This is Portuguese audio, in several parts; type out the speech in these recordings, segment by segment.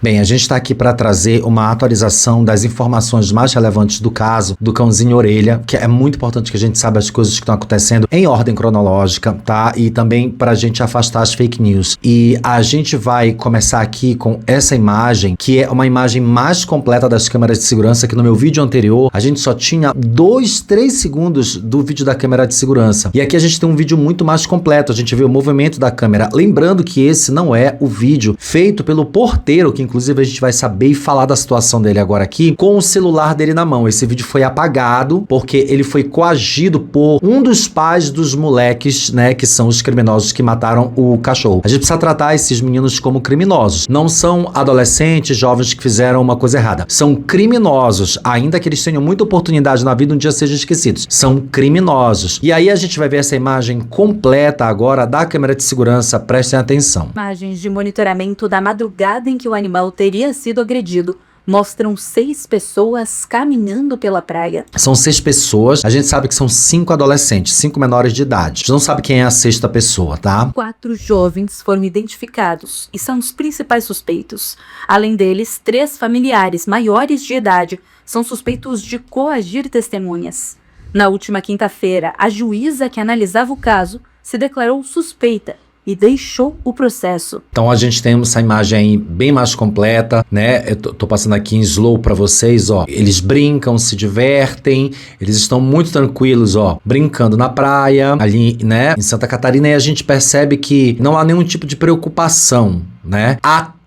Bem, a gente está aqui para trazer uma atualização das informações mais relevantes do caso do cãozinho Orelha, que é muito importante que a gente saiba as coisas que estão acontecendo em ordem cronológica, tá? E também para a gente afastar as fake news. E a gente vai começar aqui com essa imagem, que é uma imagem mais completa das câmeras de segurança, que no meu vídeo anterior a gente só tinha 2, 3 segundos do vídeo da câmera de segurança. E aqui a gente tem um vídeo muito mais completo, a gente vê o movimento da câmera. Lembrando que esse não é o vídeo feito pelo porteiro, que inclusive a gente vai saber e falar da situação dele agora aqui, com o celular dele na mão. Esse vídeo foi apagado porque ele foi coagido por um dos pais dos moleques, né, que são os criminosos que mataram o cachorro. A gente precisa tratar esses meninos como criminosos. Não são adolescentes, jovens que fizeram uma coisa errada. São criminosos, ainda que eles tenham muita oportunidade na vida, um dia sejam esquecidos. São criminosos. E aí a gente vai ver essa imagem completa agora da câmera de segurança. Prestem atenção. Imagens de monitoramento da madrugada em que o animal teria sido agredido mostram 6 pessoas caminhando pela praia. São 6 pessoas, a gente sabe que são 5 adolescentes, 5 menores de idade. A gente não sabe quem é a 6ª pessoa, tá? 4 jovens foram identificados e são os principais suspeitos. Além deles, 3 familiares maiores de idade são suspeitos de coagir testemunhas. Na última quinta-feira, a juíza que analisava o caso se declarou suspeita e deixou o processo. Então a gente tem essa imagem aí bem mais completa, né? Eu tô passando aqui em slow pra vocês, ó. Eles brincam, se divertem, eles estão muito tranquilos, ó, brincando na praia, ali, né, em Santa Catarina, e a gente percebe que não há nenhum tipo de preocupação, né? Até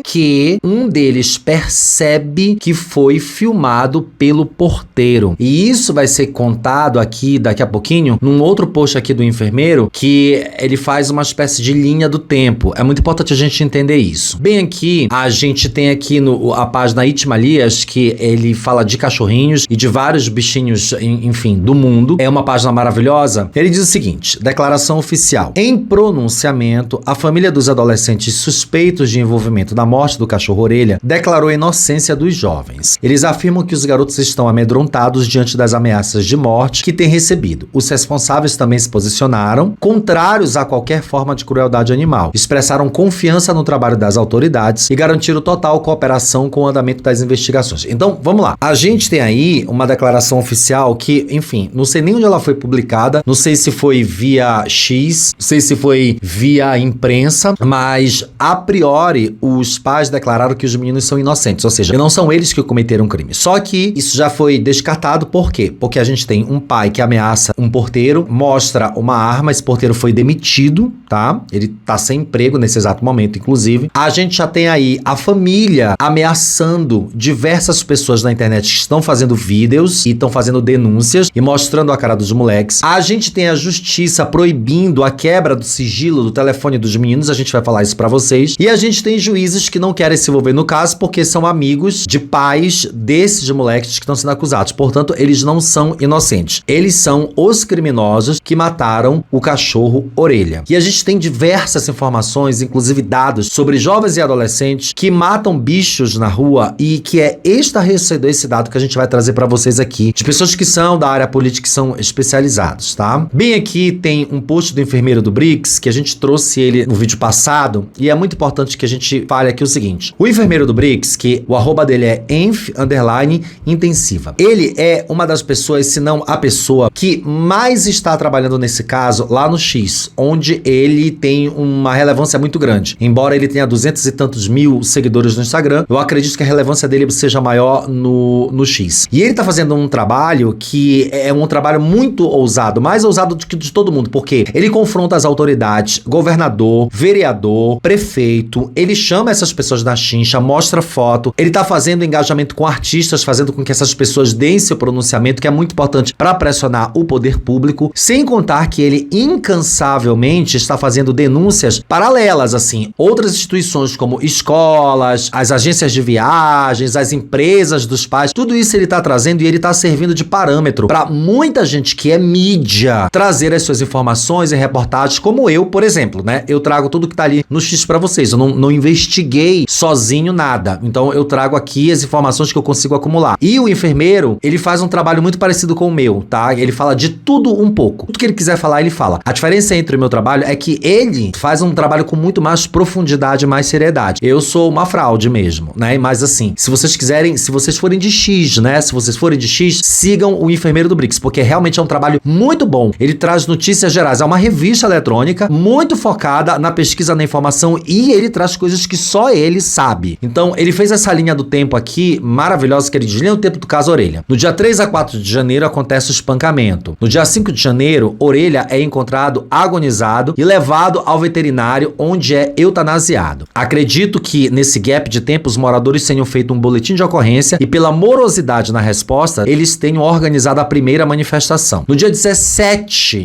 que um deles percebe que foi filmado pelo porteiro. E isso vai ser contado aqui, daqui a pouquinho, num outro post aqui do enfermeiro, que ele faz uma espécie de linha do tempo. É muito importante a gente entender isso. Bem aqui, a gente tem aqui a página Itimalias, que ele fala de cachorrinhos e de vários bichinhos, enfim, do mundo. É uma página maravilhosa. Ele diz o seguinte: declaração oficial. Em pronunciamento, a família dos adolescentes suspeitos de envolvimento da morte do cachorro Orelha declarou a inocência dos jovens. Eles afirmam que os garotos estão amedrontados diante das ameaças de morte que têm recebido. Os responsáveis também se posicionaram contrários a qualquer forma de crueldade animal. Expressaram confiança no trabalho das autoridades e garantiram total cooperação com o andamento das investigações. Então, vamos lá. A gente tem aí uma declaração oficial que, enfim, não sei nem onde ela foi publicada, não sei se foi via X, não sei se foi via imprensa, mas a priori os pais declararam que os meninos são inocentes, ou seja, não são eles que cometeram crime. Só que isso já foi descartado, por quê? Porque a gente tem um pai que ameaça um porteiro, mostra uma arma, esse porteiro foi demitido, tá? Ele tá sem emprego nesse exato momento, inclusive. A gente já tem aí a família ameaçando diversas pessoas na internet que estão fazendo vídeos e estão fazendo denúncias e mostrando a cara dos moleques. A gente tem a justiça proibindo a quebra do sigilo do telefone dos meninos, a gente vai falar isso pra vocês. E a gente tem juízes que não querem se envolver no caso porque são amigos de pais desses moleques que estão sendo acusados. Portanto, eles não são inocentes. Eles são os criminosos que mataram o cachorro Orelha. E a gente tem diversas informações, inclusive dados, sobre jovens e adolescentes que matam bichos na rua e que é estarrecedor esse dado que a gente vai trazer pra vocês aqui, de pessoas que são da área política, que são especializados, tá? Bem aqui tem um post do enfermeiro do Brix, que a gente trouxe ele no vídeo passado, e é muito importante que a gente fale aqui o seguinte: o enfermeiro do Brix, que o arroba dele é enf_intensiva, ele é uma das pessoas, se não a pessoa que mais está trabalhando nesse caso lá no X, onde ele tem uma relevância muito grande. Embora ele tenha 200 e tantos mil seguidores no Instagram, eu acredito que a relevância dele seja maior no X. E ele tá fazendo um trabalho que é um trabalho muito ousado, mais ousado do que de todo mundo, porque ele confronta as autoridades, governador, vereador, prefeito, ele chama essas pessoas na chincha, mostra foto, ele tá fazendo engajamento com artistas, fazendo com que essas pessoas deem seu pronunciamento, que é muito importante para pressionar o poder público, sem contar que ele incansavelmente está fazendo denúncias paralelas, assim, outras instituições como escolas, as agências de viagens, as empresas dos pais, tudo isso ele tá trazendo e ele tá servindo de parâmetro para muita gente que é mídia trazer as suas informações e reportagens, como eu, por exemplo, né? Eu trago tudo que tá ali no X para vocês, eu não investi investiguei sozinho nada. Então eu trago aqui as informações que eu consigo acumular. E o enfermeiro, ele faz um trabalho muito parecido com o meu, tá? Ele fala de tudo um pouco. Tudo que ele quiser falar, ele fala. A diferença entre o meu trabalho é que ele faz um trabalho com muito mais profundidade e mais seriedade. Eu sou uma fraude mesmo, né? Mas assim, se vocês quiserem, se vocês forem de X, né? Se vocês forem de X, sigam o Enfermeiro do Brix, porque realmente é um trabalho muito bom. Ele traz notícias gerais. É uma revista eletrônica muito focada na pesquisa, na informação, e ele traz coisas que só ele sabe. Então, ele fez essa linha do tempo aqui, maravilhosa, que ele diz, linha do tempo do caso Orelha. No dia 3 a 4 de janeiro acontece o espancamento. No dia 5 de janeiro, Orelha é encontrado agonizado e levado ao veterinário, onde é eutanasiado. Acredito que nesse gap de tempo os moradores tenham feito um boletim de ocorrência e pela morosidade na resposta, eles tenham organizado a primeira manifestação. No dia 17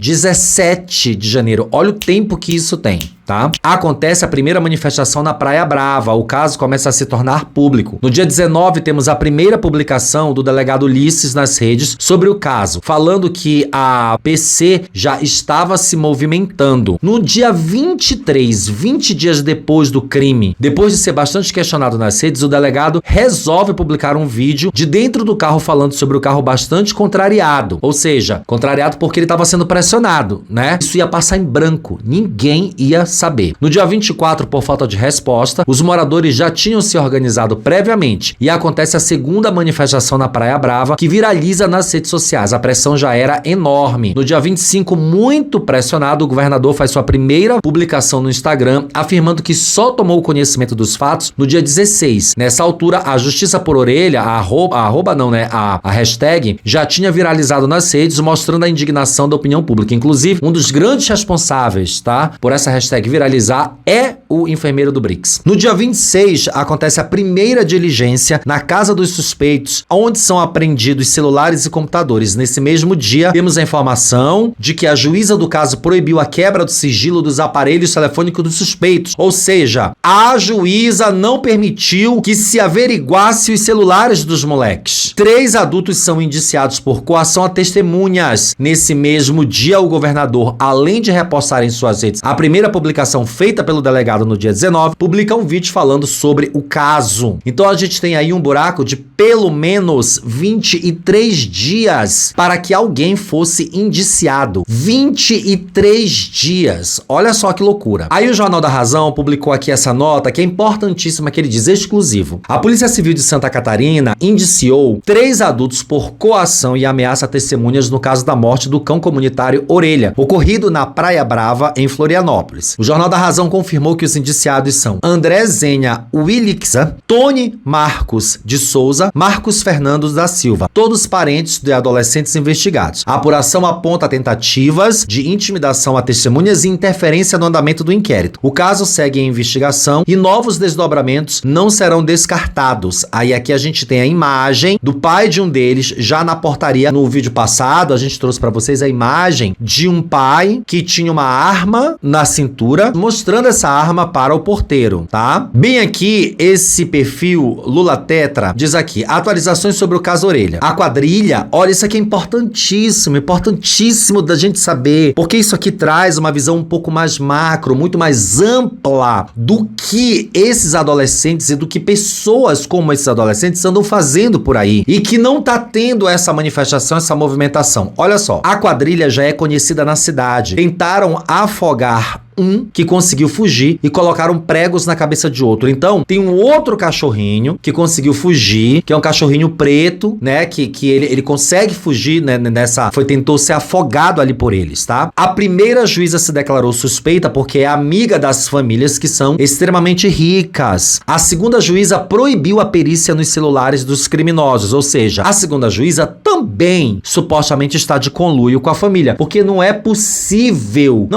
de janeiro, olha o tempo que isso tem. Tá? Acontece a primeira manifestação na Praia Brava, o caso começa a se tornar público. No dia 19 temos a primeira publicação do delegado Ulisses nas redes sobre o caso, falando que a PC já estava se movimentando. No dia 23, 20 dias depois do crime, depois de ser bastante questionado nas redes, o delegado resolve publicar um vídeo de dentro do carro falando sobre o carro bastante contrariado, ou seja, contrariado porque ele estava sendo pressionado, né? Isso ia passar em branco, ninguém ia saber. No dia 24, por falta de resposta, os moradores já tinham se organizado previamente e acontece a segunda manifestação na Praia Brava, que viraliza nas redes sociais. A pressão já era enorme. No dia 25, muito pressionado, o governador faz sua primeira publicação no Instagram, afirmando que só tomou conhecimento dos fatos no dia 16. Nessa altura, a Justiça por Orelha, a hashtag, já tinha viralizado nas redes, mostrando a indignação da opinião pública. Inclusive, um dos grandes responsáveis, tá, por essa hashtag viralizar é o Enfermeiro do Brix. No dia 26, acontece a primeira diligência na casa dos suspeitos, onde são apreendidos celulares e computadores. Nesse mesmo dia, temos a informação de que a juíza do caso proibiu a quebra do sigilo dos aparelhos telefônicos dos suspeitos. Ou seja, a juíza não permitiu que se averiguasse os celulares dos moleques. 3 adultos são indiciados por coação a testemunhas. Nesse mesmo dia, o governador, além de repostar em suas redes a primeira publicação feita pelo delegado no dia 19, publica um vídeo falando sobre o caso. Então a gente tem aí um buraco de pelo menos 23 dias para que alguém fosse indiciado. 23 dias. Olha só que loucura. Aí o Jornal da Razão publicou aqui essa nota que é importantíssima, que ele diz exclusivo. A Polícia Civil de Santa Catarina indiciou 3 adultos por coação e ameaça a testemunhas no caso da morte do cão comunitário Orelha, ocorrido na Praia Brava, em Florianópolis. O Jornal da Razão confirmou que os indiciados são André Zenha Willixa, Tony Marcos de Souza, Marcos Fernando da Silva, todos parentes de adolescentes investigados. A apuração aponta tentativas de intimidação a testemunhas e interferência no andamento do inquérito. O caso segue em investigação e novos desdobramentos não serão descartados. Aí aqui a gente tem a imagem do pai de um deles já na portaria. No vídeo passado a gente trouxe para vocês a imagem de um pai que tinha uma arma na cintura, mostrando essa arma para o porteiro, tá? Bem aqui, esse perfil Lula Tetra diz aqui, atualizações sobre o caso Orelha. A quadrilha, olha, isso aqui é importantíssimo da gente saber, porque isso aqui traz uma visão um pouco mais macro, muito mais ampla do que esses adolescentes e do que pessoas como esses adolescentes andam fazendo por aí e que não tá tendo essa manifestação, essa movimentação. Olha só, a quadrilha já é conhecida na cidade. Tentaram afogar um que conseguiu fugir e colocaram pregos na cabeça de outro. Então, tem um outro cachorrinho que conseguiu fugir, que é um cachorrinho preto, né? Que ele consegue fugir, né? Tentou ser afogado ali por eles, tá? A primeira juíza se declarou suspeita porque é amiga das famílias que são extremamente ricas. A segunda juíza proibiu a perícia nos celulares dos criminosos, ou seja, a segunda juíza também supostamente está de conluio com a família, porque não é possível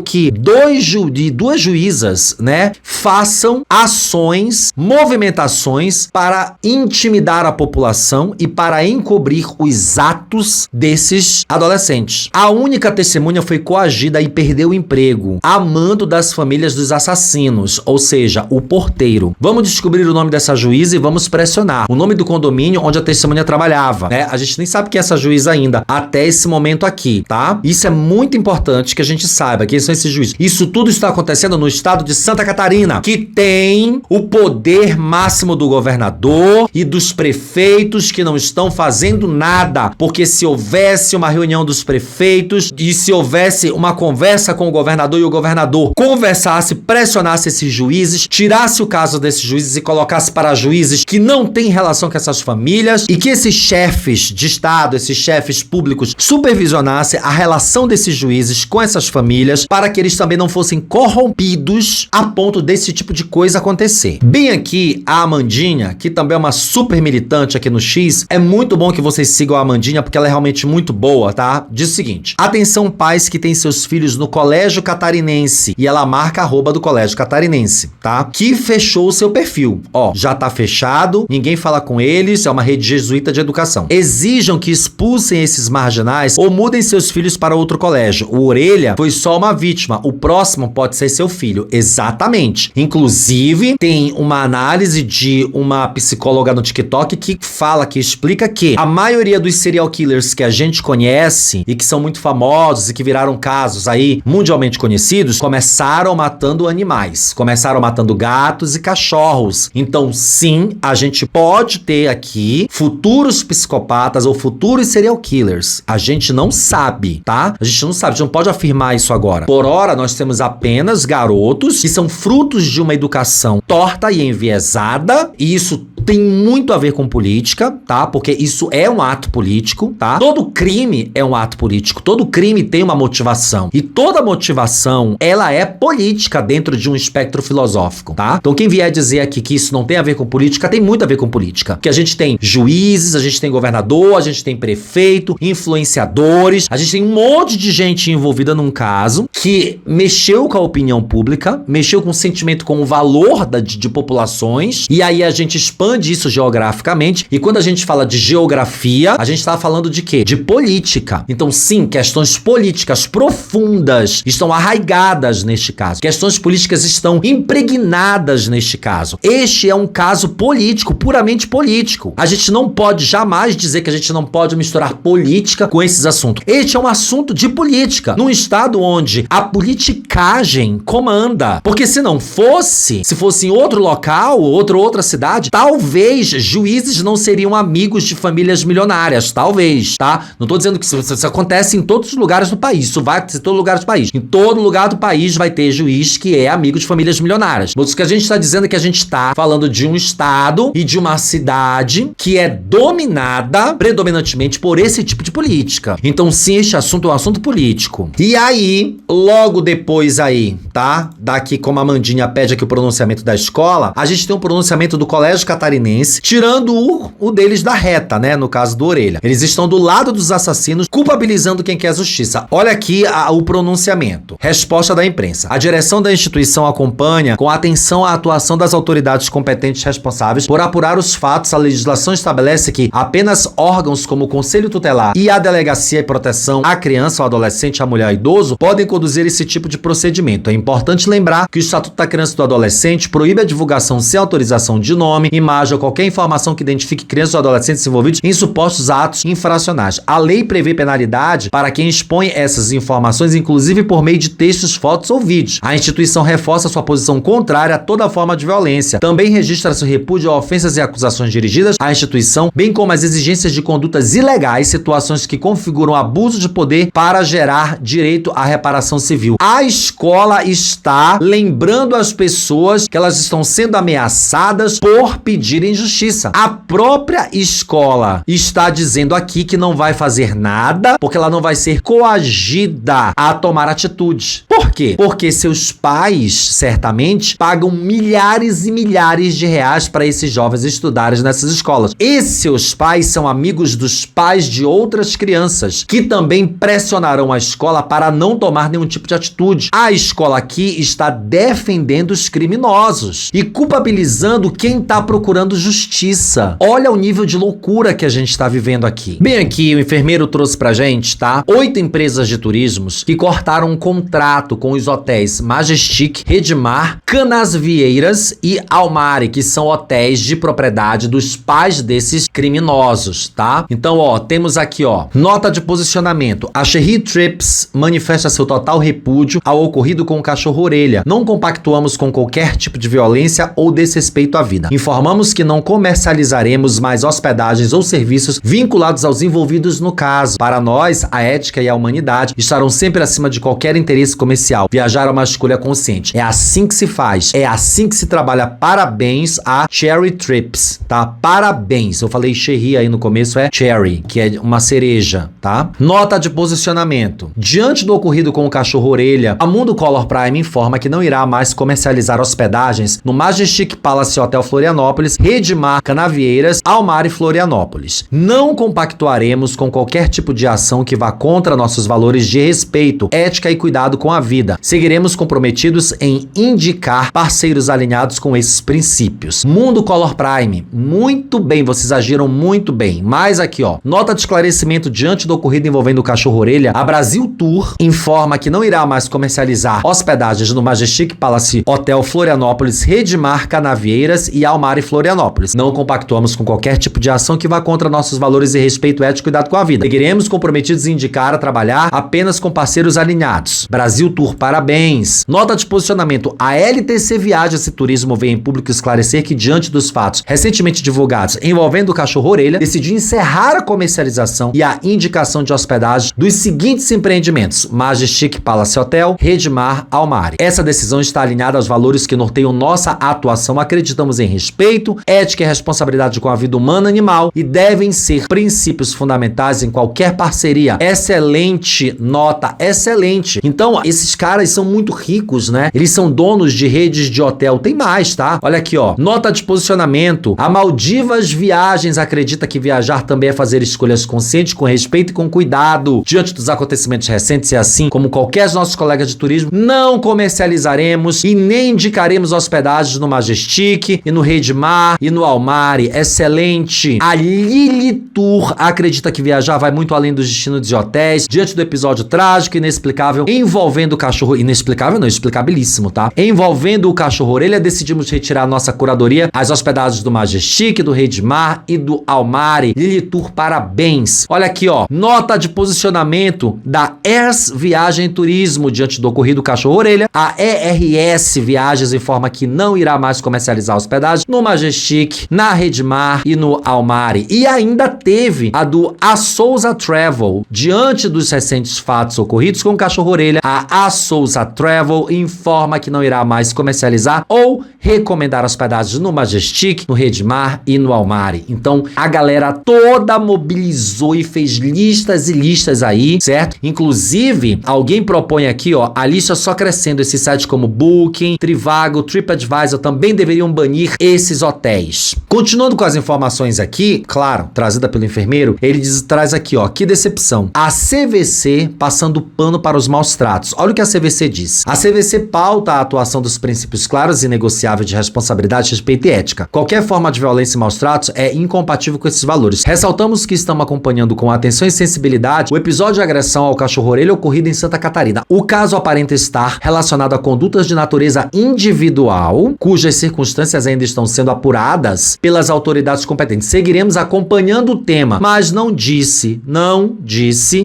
que duas juízas, né, façam ações, movimentações para intimidar a população e para encobrir os atos desses adolescentes. A única testemunha foi coagida e perdeu o emprego, a mando das famílias dos assassinos, ou seja, o porteiro. Vamos descobrir o nome dessa juíza e vamos pressionar. O nome do condomínio onde a testemunha trabalhava, né? A gente nem sabe quem é essa juíza ainda, até esse momento aqui, tá? Isso é muito importante que a gente saiba quem são esses juízes juízes. Isso tudo está acontecendo no estado de Santa Catarina, que tem o poder máximo do governador e dos prefeitos que não estão fazendo nada, porque se houvesse uma reunião dos prefeitos e se houvesse uma conversa com o governador e o governador conversasse, pressionasse esses juízes, tirasse o caso desses juízes e colocasse para juízes que não têm relação com essas famílias e que esses chefes de estado, esses chefes públicos supervisionassem a relação desses juízes com essas famílias para que eles também não fossem corrompidos a ponto desse tipo de coisa acontecer. Bem aqui, a Amandinha, que também é uma super militante aqui no X, é muito bom que vocês sigam a Amandinha porque ela é realmente muito boa, tá? Diz o seguinte: atenção pais que têm seus filhos no Colégio Catarinense, e ela marca @ do Colégio Catarinense, tá? Que fechou o seu perfil. Ó, já tá fechado, ninguém fala com eles, é uma rede jesuíta de educação. Exijam que expulsem esses marginais ou mudem seus filhos para outro colégio. O Orelha foi só uma vítima, o próximo pode ser seu filho. Exatamente. Inclusive, tem uma análise de uma psicóloga no TikTok que fala, que explica que a maioria dos serial killers que a gente conhece e que são muito famosos e que viraram casos aí mundialmente conhecidos, começaram matando animais, começaram matando gatos e cachorros. Então, sim, a gente pode ter aqui futuros psicopatas ou futuros serial killers. A gente não sabe, tá? A gente não sabe, a gente não pode afirmar isso agora. Por ora, nós temos apenas garotos que são frutos de uma educação torta e enviesada, e isso tem muito a ver com política, tá? Porque isso é um ato político, tá? Todo crime é um ato político, todo crime tem uma motivação, e toda motivação, ela é política dentro de um espectro filosófico, tá? Então quem vier dizer aqui que isso não tem a ver com política, tem muito a ver com política. Porque a gente tem juízes, a gente tem governador, a gente tem prefeito, influenciadores, a gente tem um monte de gente envolvida num caso que mexeu com a opinião pública, mexeu com o sentimento, com o valor de populações, e aí a gente expande isso geograficamente, e quando a gente fala de geografia, a gente tá falando de quê? De política. Então sim, questões políticas profundas estão arraigadas neste caso. Questões políticas estão impregnadas neste caso. Este é um caso político, puramente político. A gente não pode jamais dizer que a gente não pode misturar política com esses assuntos. Este é um assunto de política, num estado onde a politicagem comanda. Porque se não fosse, se fosse em outro local, outra cidade, talvez juízes não seriam amigos de famílias milionárias, talvez, tá? Não tô dizendo que isso acontece em todos os lugares do país, isso vai acontecer em todo lugar do país. Em todo lugar do país vai ter juiz que é amigo de famílias milionárias. Mas o que a gente tá dizendo é que a gente tá falando de um estado e de uma cidade que é dominada predominantemente por esse tipo de política. Então sim, este assunto é um assunto político. E aí, logo depois aí, tá? Daqui, como a Amandinha pede aqui o pronunciamento da escola, a gente tem um pronunciamento do Colégio Catarinense, tirando o deles da reta, né? No caso do Orelha. Eles estão do lado dos assassinos, culpabilizando quem quer justiça. Olha aqui o pronunciamento. Resposta da imprensa. A direção da instituição acompanha com atenção a atuação das autoridades competentes responsáveis por apurar os fatos. A legislação estabelece que apenas órgãos como o Conselho Tutelar e a Delegacia e Proteção à Criança, ao Adolescente, à Mulher e Idoso podem conduzir esse tipo de procedimento. É importante lembrar que o Estatuto da Criança e do Adolescente proíbe a divulgação sem autorização de nome, imagem ou qualquer informação que identifique crianças ou adolescentes envolvidos em supostos atos infracionais. A lei prevê penalidade para quem expõe essas informações, inclusive por meio de textos, fotos ou vídeos. A instituição reforça sua posição contrária a toda forma de violência. Também registra seu repúdio a ofensas e acusações dirigidas à instituição, bem como as exigências de condutas ilegais, situações que configuram abuso de poder para gerar direito à reparação civil. A escola está lembrando as pessoas que elas estão sendo ameaçadas por pedirem justiça. A própria escola está dizendo aqui que não vai fazer nada, porque ela não vai ser coagida a tomar atitude. Por quê? Porque seus pais, certamente, pagam milhares e milhares de reais para esses jovens estudarem nessas escolas. E seus pais são amigos dos pais de outras crianças, que também pressionarão a escola para não tomar nenhum tipo de atitude. A escola aqui está defendendo os criminosos e culpabilizando quem está procurando procurando justiça. Olha o nível de loucura que a gente está vivendo aqui. Bem aqui, o enfermeiro trouxe pra gente, tá? 8 empresas de turismos que cortaram um contrato com os hotéis Majestic, Redmar, Canasvieiras e Almari, que são hotéis de propriedade dos pais desses criminosos, tá? Então, ó, temos aqui, ó, nota de posicionamento. A Cherry Trips manifesta seu total repúdio ao ocorrido com o cachorro-orelha. Não compactuamos com qualquer tipo de violência ou desrespeito à vida. Informamos que não comercializaremos mais hospedagens ou serviços vinculados aos envolvidos no caso. Para nós, a ética e a humanidade estarão sempre acima de qualquer interesse comercial. Viajar é uma escolha consciente. É assim que se faz. É assim que se trabalha. Parabéns a Cherry Trips, tá? Parabéns. Eu falei cherry aí no começo, é cherry, que é uma cereja, tá? Nota de posicionamento. Diante do ocorrido com o cachorro-orelha, a Mundo Color Prime informa que não irá mais comercializar hospedagens no Majestic Palace Hotel Florianópolis, Redmar Canavieiras, Almar e Florianópolis. Não compactuaremos com qualquer tipo de ação que vá contra nossos valores de respeito, ética e cuidado com a vida. Seguiremos comprometidos em indicar parceiros alinhados com esses princípios. Mundo Color Prime, muito bem, vocês agiram muito bem. Mas aqui, ó, nota de esclarecimento diante do ocorrido envolvendo o cachorro-orelha, a Brasil Tour informa que não irá mais comercializar hospedagens no Majestic Palace Hotel Florianópolis, Redmar Canavieiras e Almar e Florianópolis. Não compactuamos com qualquer tipo de ação que vá contra nossos valores de respeito, ético e cuidado com a vida. Seguiremos comprometidos em indicar a trabalhar apenas com parceiros alinhados. Brasil Tour, parabéns. Nota de posicionamento. A LTC Viagens e Turismo veio em público esclarecer que, diante dos fatos recentemente divulgados envolvendo o cachorro-orelha, decidiu encerrar a comercialização e a indicação de hospedagem dos seguintes empreendimentos: Majestic Palace Hotel, Redmar, Almari. Essa decisão está alinhada aos valores que norteiam nossa atuação. Acreditamos em respeito, ética e responsabilidade com a vida humana e animal e devem ser princípios fundamentais em qualquer parceria. Excelente nota, excelente. Então, esses caras são muito ricos, né? Eles são donos de redes de hotel. Tem mais, tá? Olha aqui, ó. Nota de posicionamento. A Maldivas Viagens acredita que viajar também é fazer escolhas conscientes, com respeito e com cuidado. Diante dos acontecimentos recentes e assim como qualquer dos nossos colegas de turismo, não comercializaremos e nem indicaremos hospedagens no Majestic e no Redmar e no Almari. Excelente. A Lili Tour acredita que viajar vai muito além dos destinos de hotéis. Diante do episódio trágico e inexplicável envolvendo o cachorro... Inexplicável não, explicabilíssimo, tá? Envolvendo o cachorro-orelha, decidimos retirar nossa curadoria as hospedagens do Majestic, do Redmar e do Almari. Lili Tour, parabéns. Olha aqui, ó. Nota de posicionamento da ERS Viagem e Turismo diante do ocorrido cachorro-orelha. A ERS Viagens informa que não irá mais comercializar hospedagem no Majestic, na Redmar e no Almari. E ainda teve a do A Souza Travel. Diante dos recentes fatos ocorridos com o cachorro-orelha, a Souza Travel informa que não irá mais comercializar ou recomendar hospedagens no Majestic, no Redmar e no Almari. Então, a galera toda mobilizou e fez listas e listas aí, certo? Inclusive, alguém propõe aqui, ó, a lista só crescendo. Esses sites como Booking, Trivago, TripAdvisor também deveriam banir esses hotéis. Continuando com as informações aqui, claro, trazida pelo enfermeiro, ele traz aqui, ó, que decepção. A CVC passando pano para os maus tratos. Olha o que a CVC diz. A CVC pauta a atuação dos princípios claros e inegociáveis de responsabilidade, respeito e ética. Qualquer forma de violência e maus tratos é incompatível com esses valores. Ressaltamos que estamos acompanhando com atenção e sensibilidade o episódio de agressão ao cachorro-orelha ocorrido em Santa Catarina. O caso aparenta estar relacionado a condutas de natureza individual, cujas circunstâncias ainda estão sendo apuradas pelas autoridades competentes. Seguiremos acompanhando o tema, mas não disse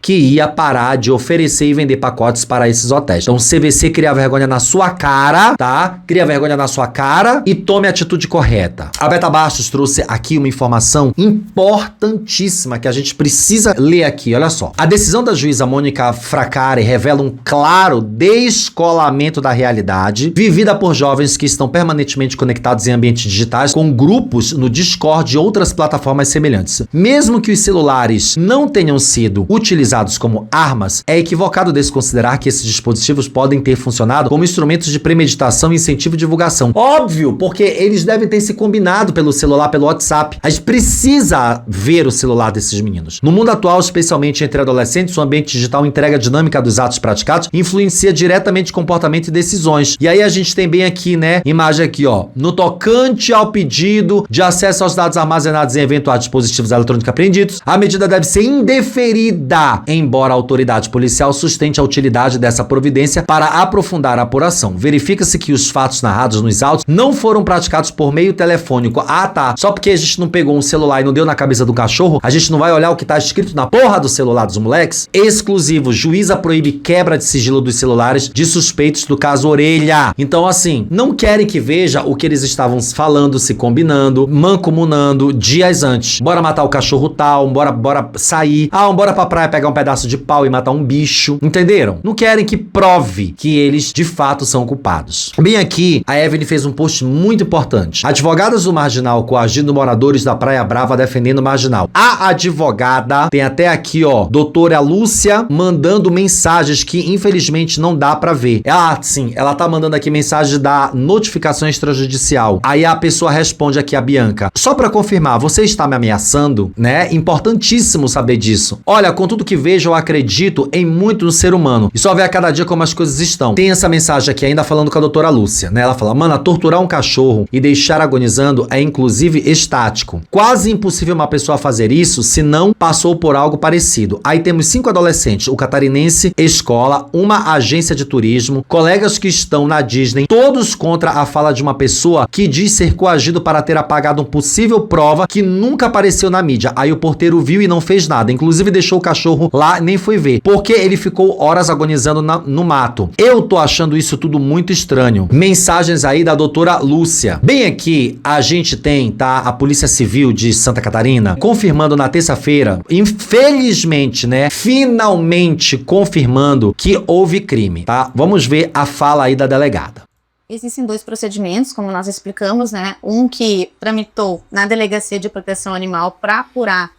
que ia parar de oferecer e vender pacotes para esses hotéis. Então, CVC, cria vergonha na sua cara, tá? Cria vergonha na sua cara e tome a atitude correta. A Beta Bastos trouxe aqui uma informação importantíssima que a gente precisa ler aqui. Olha só. A decisão da juíza Mônica Fracari revela um claro descolamento da realidade vivida por jovens que estão permanentemente conectados em ambientes digitais com grupos no Discord e outras plataformas semelhantes. Mesmo que os celulares não tenham sido utilizados como armas, é equivocado desconsiderar que esses dispositivos podem ter funcionado como instrumentos de premeditação, incentivo e divulgação. Óbvio, porque eles devem ter se combinado pelo celular, pelo WhatsApp. A gente precisa ver o celular desses meninos. No mundo atual, especialmente entre adolescentes, o ambiente digital entrega a dinâmica dos atos praticados e influencia diretamente comportamento e decisões. E aí a gente tem bem aqui, né, imagem aqui, ó, no tocante ao pedido impedido de acesso aos dados armazenados em eventuais dispositivos eletrônicos apreendidos, a medida deve ser indeferida, embora a autoridade policial sustente a utilidade dessa providência para aprofundar a apuração. Verifica-se que os fatos narrados nos autos não foram praticados por meio telefônico. Ah, tá. Só porque a gente não pegou um celular e não deu na cabeça do cachorro, a gente não vai olhar o que tá escrito na porra do celular dos moleques? Exclusivo. Juíza proíbe quebra de sigilo dos celulares de suspeitos do caso Orelha. Então, assim, não querem que veja o que eles estavam falando, se combinando, mancomunando dias antes. Bora matar o cachorro tal, bora sair. Ah, bora pra praia pegar um pedaço de pau e matar um bicho. Entenderam? Não querem que prove que eles, de fato, são culpados. Bem aqui, a Evelyn fez um post muito importante. Advogadas do Marginal coagindo moradores da Praia Brava defendendo o Marginal. A advogada tem até aqui, ó, doutora Lúcia mandando mensagens que infelizmente não dá pra ver. Ela tá mandando aqui mensagem da notificação extrajudicial. Aí a pessoa responde aqui, a Bianca. Só pra confirmar, você está me ameaçando, né? Importantíssimo saber disso. Olha, com tudo que vejo, eu acredito em muito no ser humano. E só ver a cada dia como as coisas estão. Tem essa mensagem aqui ainda falando com a doutora Lúcia, né? Ela fala, mano, torturar um cachorro e deixar agonizando é inclusive estático. Quase impossível uma pessoa fazer isso se não passou por algo parecido. Aí temos 5 adolescentes, o catarinense, escola, uma agência de turismo, colegas que estão na Disney, todos contra a fala de uma pessoa que diz ser coagido para ter apagado uma possível prova que nunca apareceu na mídia. Aí o porteiro viu e não fez nada, inclusive deixou o cachorro lá, nem foi ver, porque ele ficou horas agonizando no mato. Eu tô achando isso tudo muito estranho. Mensagens aí da doutora Lúcia. Bem aqui, a gente tem, tá, a Polícia Civil de Santa Catarina confirmando na terça-feira, infelizmente, né, finalmente confirmando que houve crime, tá? Vamos ver a fala aí da delegada. Existem 2 procedimentos, como nós explicamos, né? Um que tramitou na Delegacia de Proteção Animal para apurar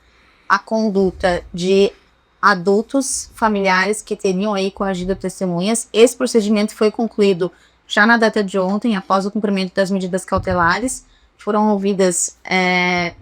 a conduta de adultos familiares que teriam aí coagido testemunhas. Esse procedimento foi concluído já na data de ontem, após o cumprimento das medidas cautelares. Foram ouvidas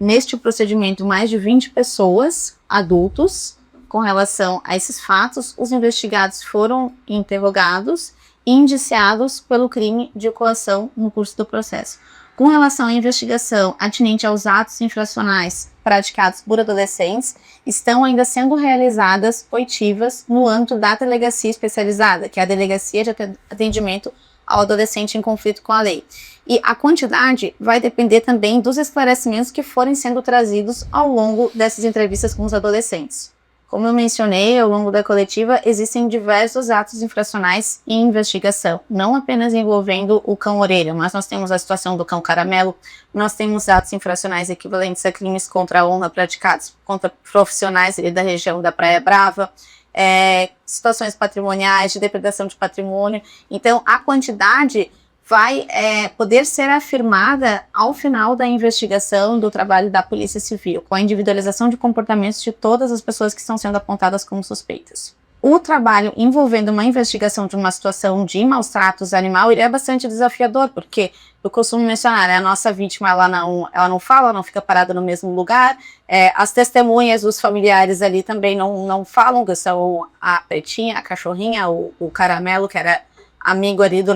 neste procedimento mais de 20 pessoas, adultos, com relação a esses fatos. Os investigados foram interrogados e indiciados pelo crime de coação no curso do processo. Com relação à investigação atinente aos atos infracionais praticados por adolescentes, estão ainda sendo realizadas oitivas no âmbito da delegacia especializada, que é a Delegacia de Atendimento ao Adolescente em Conflito com a Lei. E a quantidade vai depender também dos esclarecimentos que forem sendo trazidos ao longo dessas entrevistas com os adolescentes. Como eu mencionei, ao longo da coletiva, existem diversos atos infracionais em investigação, não apenas envolvendo o cão orelha, mas nós temos a situação do cão caramelo, nós temos atos infracionais equivalentes a crimes contra a honra praticados contra profissionais da região da Praia Brava, situações patrimoniais, de depredação de patrimônio. Então, a quantidade vai poder ser afirmada ao final da investigação do trabalho da Polícia Civil, com a individualização de comportamentos de todas as pessoas que estão sendo apontadas como suspeitas. O trabalho envolvendo uma investigação de uma situação de maus tratos animal ele é bastante desafiador, porque eu costumo mencionar, a nossa vítima ela não fala, não fica parada no mesmo lugar, as testemunhas, os familiares ali também não falam, que são a pretinha, a cachorrinha, o caramelo, que era amigo ali do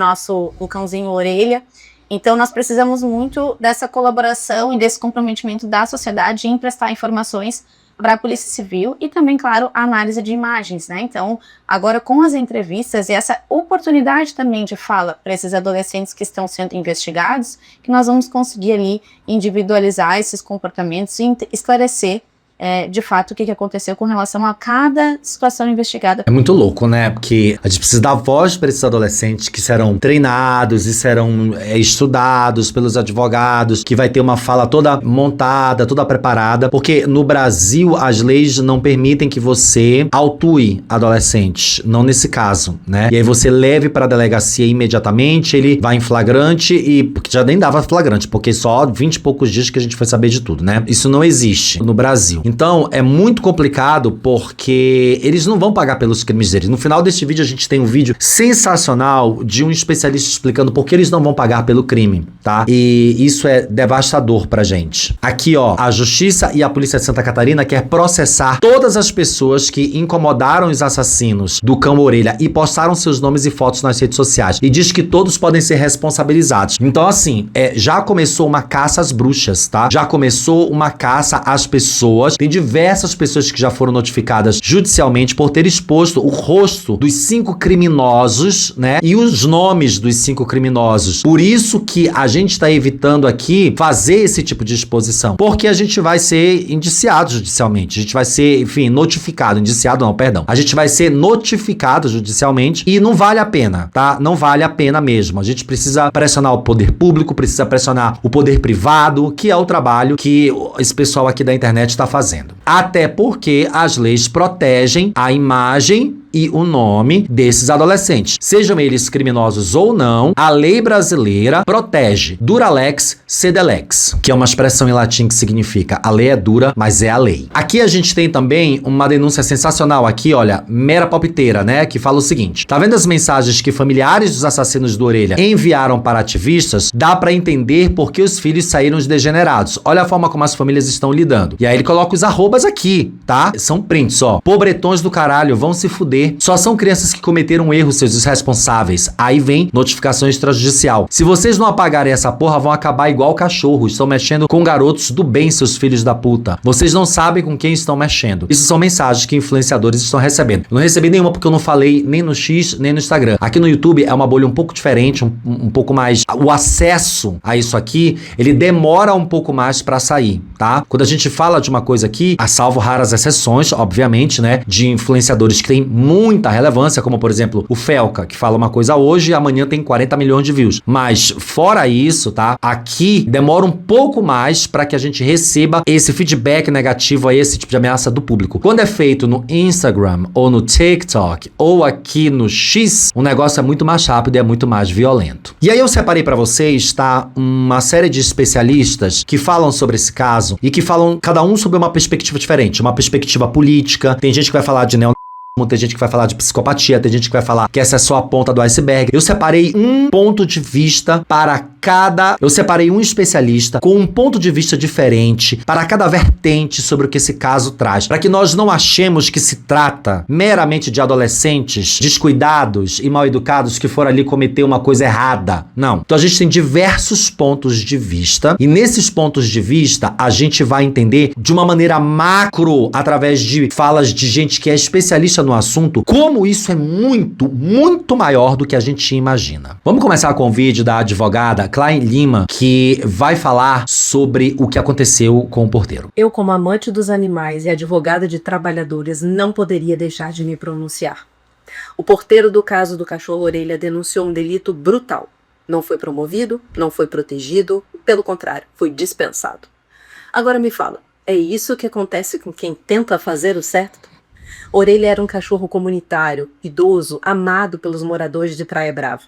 cãozinho orelha. Então nós precisamos muito dessa colaboração e desse comprometimento da sociedade em prestar informações para a Polícia Civil e também, claro, a análise de imagens, né? Então, agora com as entrevistas e essa oportunidade também de fala para esses adolescentes que estão sendo investigados, que nós vamos conseguir ali individualizar esses comportamentos e esclarecer de fato o que aconteceu com relação a cada situação investigada. É muito louco, né? Porque a gente precisa dar voz para esses adolescentes que serão treinados e serão estudados pelos advogados, que vai ter uma fala toda montada, toda preparada, porque no Brasil as leis não permitem que você autue adolescentes, não nesse caso, né? E aí você leve para a delegacia imediatamente, ele vai em flagrante e porque já nem dava flagrante, porque só 20 e poucos dias que a gente foi saber de tudo, né? Isso não existe no Brasil. Então, é muito complicado porque eles não vão pagar pelos crimes deles. No final deste vídeo, a gente tem um vídeo sensacional de um especialista explicando por que eles não vão pagar pelo crime, tá? E isso é devastador pra gente. Aqui, ó, a Justiça e a Polícia de Santa Catarina quer processar todas as pessoas que incomodaram os assassinos do Cão Orelha e postaram seus nomes e fotos nas redes sociais. E diz que todos podem ser responsabilizados. Então, assim, já começou uma caça às bruxas, tá? Já começou uma caça às pessoas. Tem diversas pessoas que já foram notificadas judicialmente por ter exposto o rosto dos 5 criminosos, né? E os nomes dos 5 criminosos. Por isso que a gente tá evitando aqui fazer esse tipo de exposição. Porque a gente vai ser indiciado judicialmente. A gente vai ser, enfim, notificado. Indiciado não, perdão. A gente vai ser notificado judicialmente e não vale a pena, tá? Não vale a pena mesmo. A gente precisa pressionar o poder público, precisa pressionar o poder privado, que é o trabalho que esse pessoal aqui da internet está fazendo. Até porque as leis protegem a imagem e o nome desses adolescentes. Sejam eles criminosos ou não, a lei brasileira protege Duralex Sedelex, que é uma expressão em latim que significa a lei é dura, mas é a lei. Aqui a gente tem também uma denúncia sensacional aqui, olha, mera palpiteira, né, que fala o seguinte: tá vendo as mensagens que familiares dos assassinos do Orelha enviaram para ativistas? Dá pra entender por que os filhos saíram degenerados. Olha a forma como as famílias estão lidando. E aí ele coloca os arrobas aqui, tá? São prints, ó. Pobretões do caralho, vão se fuder. Só são crianças que cometeram um erro, seus irresponsáveis. Aí vem notificação extrajudicial. Se vocês não apagarem essa porra, vão acabar igual cachorros. Estão mexendo com garotos do bem, seus filhos da puta. Vocês não sabem com quem estão mexendo. Isso são mensagens que influenciadores estão recebendo. Eu não recebi nenhuma porque eu não falei nem no X, nem no Instagram. Aqui no YouTube é uma bolha um pouco diferente, um pouco mais... O acesso a isso aqui, ele demora um pouco mais pra sair, tá? Quando a gente fala de uma coisa aqui, a salvo raras exceções, obviamente, né? De influenciadores que têm muita relevância, como por exemplo o Felca, que fala uma coisa hoje e amanhã tem 40 milhões de views. Mas fora isso, tá? Aqui demora um pouco mais para que a gente receba esse feedback negativo a esse tipo de ameaça do público. Quando é feito no Instagram ou no TikTok ou aqui no X, o negócio é muito mais rápido e é muito mais violento. E aí eu separei para vocês, tá? Uma série de especialistas que falam sobre esse caso e que falam cada um sobre uma perspectiva diferente, uma perspectiva política. Tem gente que vai falar de tem gente que vai falar de psicopatia, tem gente que vai falar que essa é só a ponta do iceberg. Eu separei um ponto de vista para cada... Eu separei um especialista com um ponto de vista diferente para cada vertente sobre o que esse caso traz, para que nós não achemos que se trata meramente de adolescentes descuidados e mal educados que foram ali cometer uma coisa errada. Não. Então a gente tem diversos pontos de vista e nesses pontos de vista a gente vai entender de uma maneira macro, através de falas de gente que é especialista no assunto, como isso é muito, muito maior do que a gente imagina. Vamos começar com o vídeo da advogada Klein Lima, que vai falar sobre o que aconteceu com o porteiro. Eu, como amante dos animais e advogada de trabalhadores, não poderia deixar de me pronunciar. O porteiro do caso do cachorro orelha denunciou um delito brutal. Não foi promovido, não foi protegido, pelo contrário, foi dispensado. Agora me fala, é isso que acontece com quem tenta fazer o certo? Orelha era um cachorro comunitário, idoso, amado pelos moradores de Praia Brava.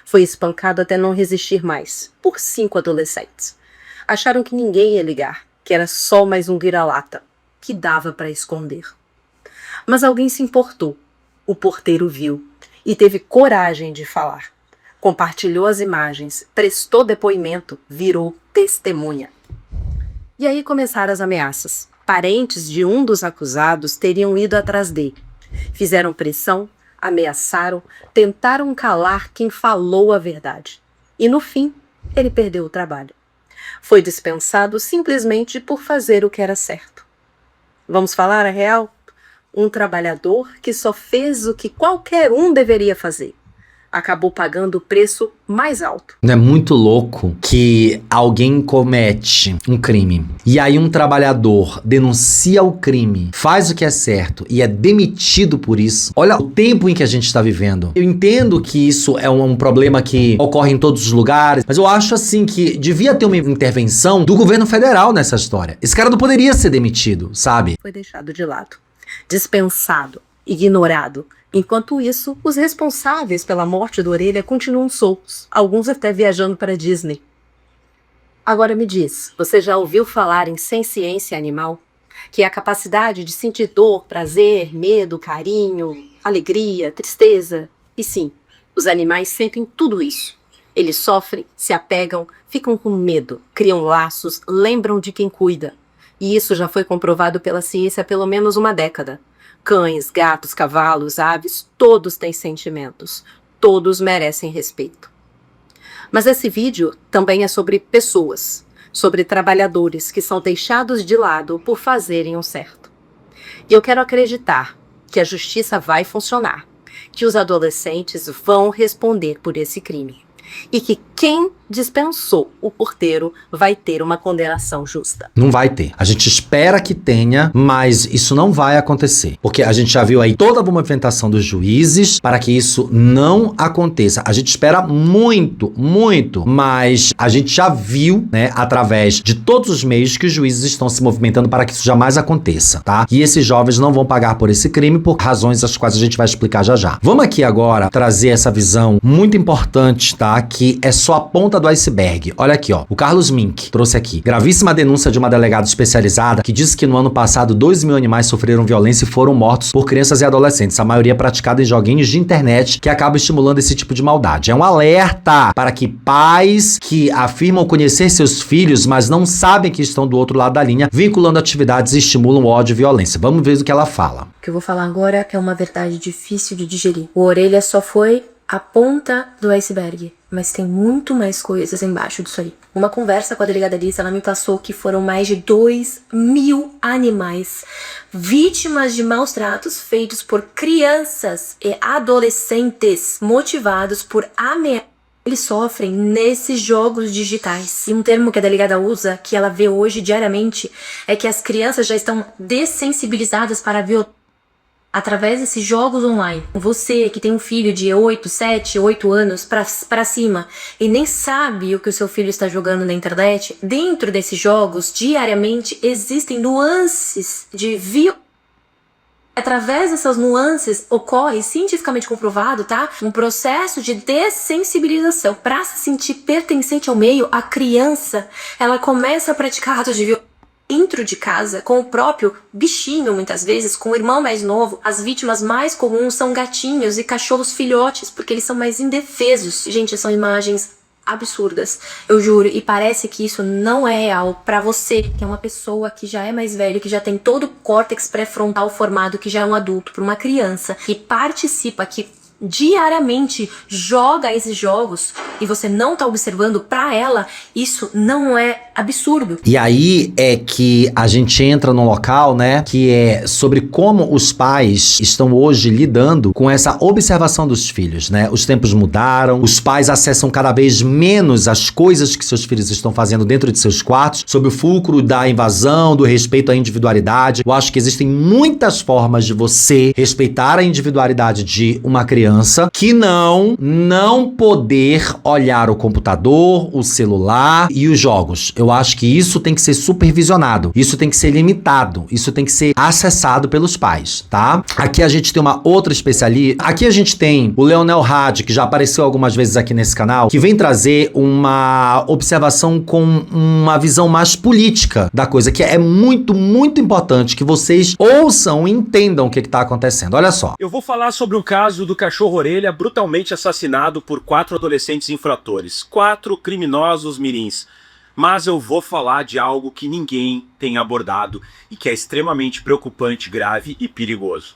Foi espancado até não resistir mais, por 5 adolescentes. Acharam que ninguém ia ligar, que era só mais um vira-lata, que dava para esconder. Mas alguém se importou. O porteiro viu e teve coragem de falar. Compartilhou as imagens, prestou depoimento, virou testemunha. E aí começaram as ameaças. Parentes de um dos acusados teriam ido atrás dele. Fizeram pressão, ameaçaram, tentaram calar quem falou a verdade. E no fim, ele perdeu o trabalho. Foi dispensado simplesmente por fazer o que era certo. Vamos falar a real? Um trabalhador que só fez o que qualquer um deveria fazer. Acabou pagando o preço mais alto. É muito louco que alguém comete um crime e aí um trabalhador denuncia o crime, faz o que é certo e é demitido por isso. Olha o tempo em que a gente está vivendo. Eu entendo que isso é um problema que ocorre em todos os lugares, mas eu acho assim que devia ter uma intervenção do governo federal nessa história. Esse cara não poderia ser demitido, sabe? Foi deixado de lado, dispensado, ignorado. Enquanto isso, os responsáveis pela morte do Orelha continuam soltos, alguns até viajando para Disney. Agora me diz, você já ouviu falar em senciência animal? que é a capacidade de sentir dor, prazer, medo, carinho, alegria, tristeza. E sim, os animais sentem tudo isso. Eles sofrem, se apegam, ficam com medo, criam laços, lembram de quem cuida. E isso já foi comprovado pela ciência há pelo menos uma década. Cães, gatos, cavalos, aves, todos têm sentimentos. Todos merecem respeito. Mas esse vídeo também é sobre pessoas, sobre trabalhadores que são deixados de lado por fazerem o certo. E eu quero acreditar que a justiça vai funcionar, que os adolescentes vão responder por esse crime. E que quem dispensou o porteiro vai ter uma condenação justa. Não vai ter. A gente espera que tenha, mas isso não vai acontecer. Porque a gente já viu aí toda a movimentação dos juízes para que isso não aconteça. A gente espera muito, muito, mas a gente já viu, né, através de todos os meios que os juízes estão se movimentando para que isso jamais aconteça, tá? E esses jovens não vão pagar por esse crime por razões as quais a gente vai explicar já já. Vamos aqui agora trazer essa visão muito importante, tá? Que é só a ponta do iceberg. Olha aqui, ó. O Carlos Mink trouxe aqui. Gravíssima denúncia de uma delegada especializada que disse que no ano passado 2.000 animais sofreram violência e foram mortos por crianças e adolescentes, a maioria praticada em joguinhos de internet que acabam estimulando esse tipo de maldade. É um alerta para que pais que afirmam conhecer seus filhos, mas não sabem que estão do outro lado da linha, vinculando atividades e estimulam ódio e violência. Vamos ver o que ela fala. O que eu vou falar agora é uma verdade difícil de digerir. O Orelha só foi a ponta do iceberg, mas tem muito mais coisas embaixo disso aí. Uma conversa com a delegada Alice, ela me passou que foram mais de 2.000 animais vítimas de maus tratos feitos por crianças e adolescentes motivados por ameaça. Eles sofrem nesses jogos digitais. E um termo que a delegada usa, que ela vê hoje diariamente, é que as crianças já estão dessensibilizadas para a violência através desses jogos online. Você que tem um filho de 8, 7, 8 anos pra cima e nem sabe o que o seu filho está jogando na internet, dentro desses jogos, diariamente, existem nuances de violência. Através dessas nuances ocorre, cientificamente comprovado, tá? Um processo de dessensibilização. Para se sentir pertencente ao meio, a criança, ela começa a praticar atos de violência dentro de casa, com o próprio bichinho, muitas vezes, com o irmão mais novo. As vítimas mais comuns são gatinhos e cachorros filhotes, porque eles são mais indefesos. Gente, são imagens absurdas, eu juro, e parece que isso não é real pra você, que é uma pessoa que já é mais velho, que já tem todo o córtex pré-frontal formado, que já é um adulto, pra uma criança que participa, que diariamente joga esses jogos e você não tá observando, pra ela isso não é absurdo. E aí é que a gente entra num local, né, que é sobre como os pais estão hoje lidando com essa observação dos filhos, né? Os tempos mudaram, os pais acessam cada vez menos as coisas que seus filhos estão fazendo dentro de seus quartos, sob o fulcro da invasão, do respeito à individualidade. Eu acho que existem muitas formas de você respeitar a individualidade de uma criança que não poder olhar o computador, o celular e os jogos. Eu acho que isso tem que ser supervisionado, isso tem que ser limitado, isso tem que ser acessado pelos pais, tá? Aqui a gente tem uma outra especialista, aqui a gente tem o Leonel Hadi, que já apareceu algumas vezes aqui nesse canal, que vem trazer uma observação com uma visão mais política da coisa, que é muito, muito importante que vocês ouçam e entendam o que está acontecendo. Olha só. Eu vou falar sobre o caso do cachorro Orelha brutalmente assassinado por 4 adolescentes infratores, 4 criminosos mirins. Mas eu vou falar de algo que ninguém tem abordado e que é extremamente preocupante, grave e perigoso.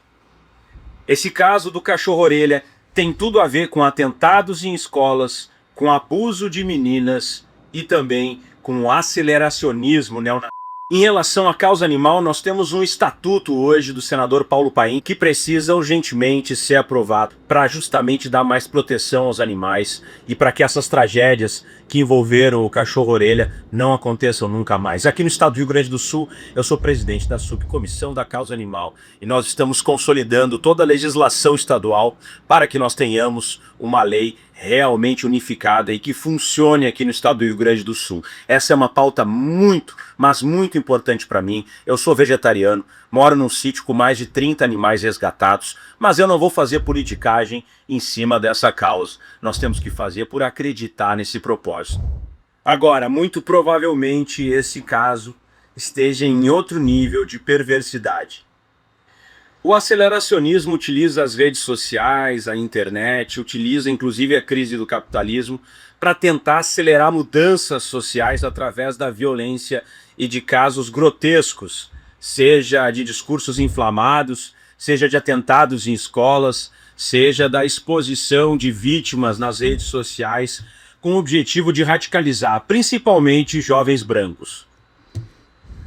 Esse caso do cachorro Orelha tem tudo a ver com atentados em escolas, com abuso de meninas e também com o aceleracionismo neonazista. Em relação à causa animal, nós temos um estatuto hoje do senador Paulo Paim que precisa urgentemente ser aprovado para justamente dar mais proteção aos animais e para que essas tragédias que envolveram o cachorro Orelha não aconteçam nunca mais. Aqui no estado do Rio Grande do Sul, eu sou presidente da subcomissão da causa animal e nós estamos consolidando toda a legislação estadual para que nós tenhamos uma lei realmente unificada e que funcione aqui no estado do Rio Grande do Sul. Essa é uma pauta muito, mas muito importante para mim. Eu sou vegetariano, moro num sítio com mais de 30 animais resgatados, mas eu não vou fazer politicagem em cima dessa causa. Nós temos que fazer por acreditar nesse propósito. Agora, muito provavelmente esse caso esteja em outro nível de perversidade. O aceleracionismo utiliza as redes sociais, a internet, utiliza inclusive a crise do capitalismo para tentar acelerar mudanças sociais através da violência e de casos grotescos, seja de discursos inflamados, seja de atentados em escolas, seja da exposição de vítimas nas redes sociais, com o objetivo de radicalizar principalmente jovens brancos.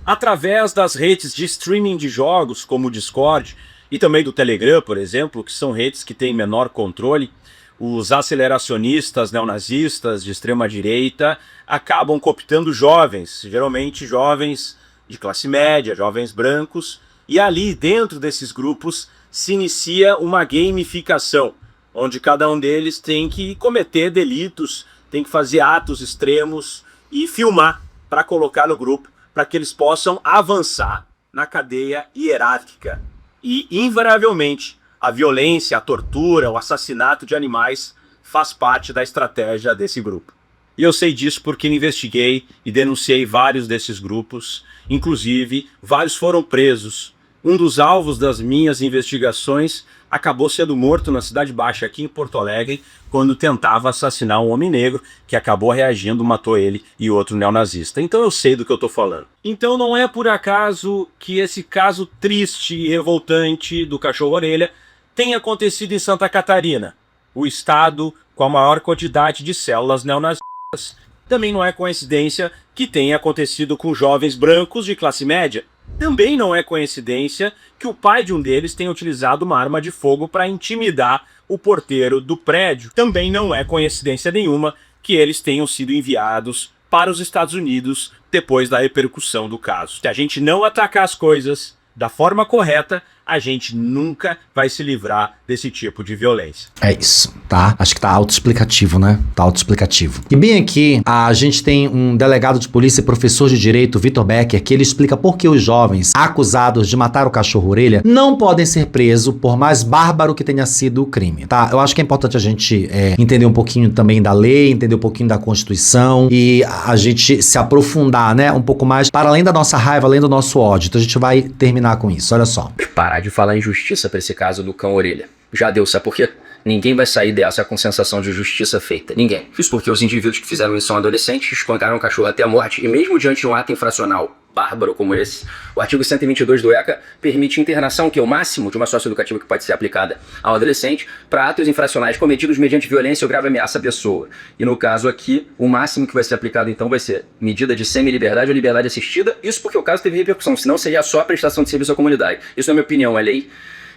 Através das redes de streaming de jogos, como o Discord, e também do Telegram, por exemplo, que são redes que têm menor controle, os aceleracionistas neonazistas de extrema-direita acabam cooptando jovens, geralmente jovens de classe média, jovens brancos, e ali dentro desses grupos se inicia uma gamificação, onde cada um deles tem que cometer delitos, tem que fazer atos extremos e filmar para colocar no grupo, para que eles possam avançar na cadeia hierárquica. E, invariavelmente, a violência, a tortura, o assassinato de animais faz parte da estratégia desse grupo. E eu sei disso porque investiguei e denunciei vários desses grupos, inclusive vários foram presos. Um dos alvos das minhas investigações acabou sendo morto na Cidade Baixa, aqui em Porto Alegre, quando tentava assassinar um homem negro, que acabou reagindo, matou ele e outro neonazista. Então eu sei do que eu tô falando. Então não é por acaso que esse caso triste e revoltante do cachorro-orelha tenha acontecido em Santa Catarina, o estado com a maior quantidade de células neonazistas. Também não é coincidência que tenha acontecido com jovens brancos de classe média. Também não é coincidência que o pai de um deles tenha utilizado uma arma de fogo para intimidar o porteiro do prédio. Também não é coincidência nenhuma que eles tenham sido enviados para os Estados Unidos depois da repercussão do caso. Se a gente não atacar as coisas da forma correta, a gente nunca vai se livrar desse tipo de violência. É isso, tá? Acho que tá autoexplicativo, né? Tá autoexplicativo. E bem aqui, a gente tem um delegado de polícia e professor de direito, Vitor Becker, que ele explica por que os jovens acusados de matar o cachorro-orelha não podem ser presos por mais bárbaro que tenha sido o crime, tá? Eu acho que é importante a gente entender um pouquinho também da lei, entender um pouquinho da Constituição e a gente se aprofundar, né? Um pouco mais para além da nossa raiva, além do nosso ódio. Então a gente vai terminar com isso, olha só. Parar de falar em justiça pra esse caso do cão-orelha. Já deu, sabe por quê? Ninguém vai sair dessa com sensação de justiça feita. Ninguém. Isso porque os indivíduos que fizeram isso são adolescentes, espancaram o cachorro até a morte, e mesmo diante de um ato infracional bárbaro como esse, o artigo 122 do ECA permite internação, que é o máximo de uma socioeducativa que pode ser aplicada ao adolescente, para atos infracionais cometidos mediante violência ou grave ameaça à pessoa. E no caso aqui, o máximo que vai ser aplicado então vai ser medida de semi-liberdade ou liberdade assistida, isso porque o caso teve repercussão, senão seria só a prestação de serviço à comunidade. Isso, na minha opinião, é lei.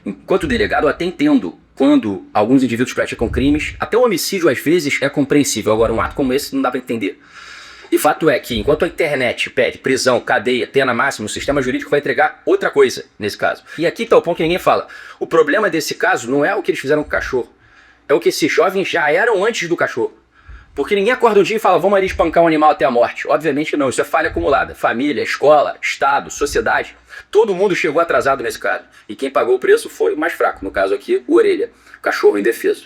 Enquanto delegado, eu até entendo quando alguns indivíduos praticam crimes, até o homicídio às vezes é compreensível, agora um ato como esse não dá para entender. E fato é que, enquanto a internet pede prisão, cadeia, pena máxima, o sistema jurídico vai entregar outra coisa nesse caso. E aqui está o ponto que ninguém fala. O problema desse caso não é o que eles fizeram com o cachorro, é o que esses jovens já eram antes do cachorro. Porque ninguém acorda um dia e fala, vamos ali espancar um animal até a morte. Obviamente não, isso é falha acumulada. Família, escola, Estado, sociedade, todo mundo chegou atrasado nesse caso. E quem pagou o preço foi o mais fraco, no caso aqui, o orelha, o cachorro indefeso.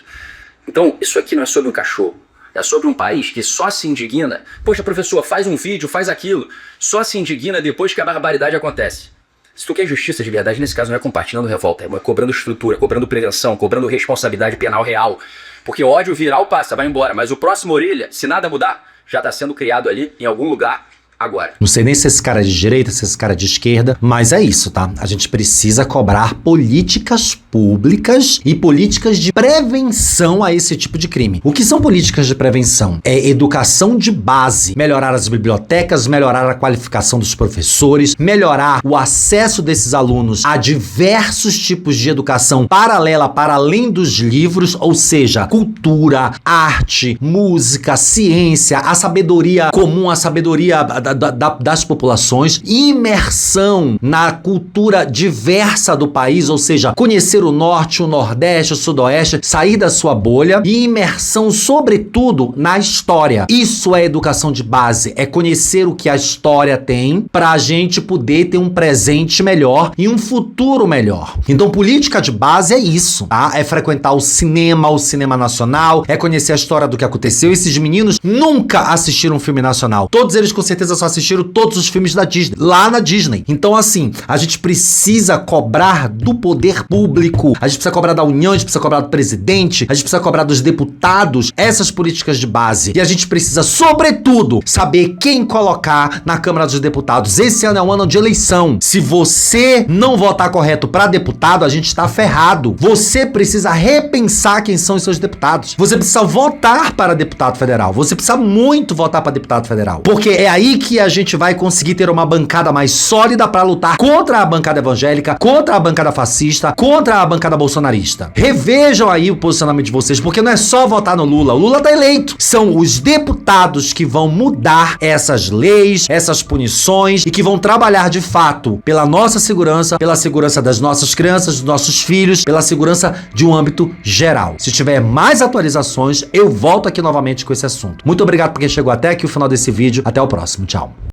Então, isso aqui não é sobre um cachorro. É sobre um país que só se indigna. Poxa, professor, faz um vídeo, faz aquilo. Só se indigna depois que a barbaridade acontece. Se tu quer justiça de verdade, nesse caso não é compartilhando revolta, é cobrando estrutura, cobrando prevenção, cobrando responsabilidade penal real. Porque ódio viral passa, vai embora. Mas o próximo orelha, se nada mudar, já está sendo criado ali em algum lugar agora. Não sei nem se esse cara é de direita, se esse cara é de esquerda, mas é isso, tá? A gente precisa cobrar políticas públicas e políticas de prevenção a esse tipo de crime. O que são políticas de prevenção? É educação de base, melhorar as bibliotecas, melhorar a qualificação dos professores, melhorar o acesso desses alunos a diversos tipos de educação paralela para além dos livros, ou seja, cultura, arte, música, ciência, a sabedoria comum, a sabedoria das populações, imersão na cultura diversa do país, ou seja, conhecer o norte, o nordeste, o sudoeste, sair da sua bolha e imersão, sobretudo, na história. Isso é educação de base, é conhecer o que a história tem para a gente poder ter um presente melhor e um futuro melhor. Então, política de base é isso, tá? É frequentar o cinema nacional, é conhecer a história do que aconteceu. Esses meninos nunca assistiram um filme nacional. Todos eles, com certeza, certeza só assistiram todos os filmes da Disney, lá na Disney. Então, assim, a gente precisa cobrar do poder público, a gente precisa cobrar da União, a gente precisa cobrar do presidente, a gente precisa cobrar dos deputados, essas políticas de base. E a gente precisa, sobretudo, saber quem colocar na Câmara dos Deputados. Esse ano é um ano de eleição. Se você não votar correto para deputado, a gente está ferrado. Você precisa repensar quem são os seus deputados. Você precisa votar para deputado federal. Você precisa muito votar para deputado federal. Porque é aí que a gente vai conseguir ter uma bancada mais sólida para lutar contra a bancada evangélica, contra a bancada fascista, contra a bancada bolsonarista. Revejam aí o posicionamento de vocês, porque não é só votar no Lula. O Lula tá eleito. São os deputados que vão mudar essas leis, essas punições e que vão trabalhar de fato pela nossa segurança, pela segurança das nossas crianças, dos nossos filhos, pela segurança de um âmbito geral. Se tiver mais atualizações, eu volto aqui novamente com esse assunto. Muito obrigado por quem chegou até aqui o final desse vídeo. Até o próximo. Tchau.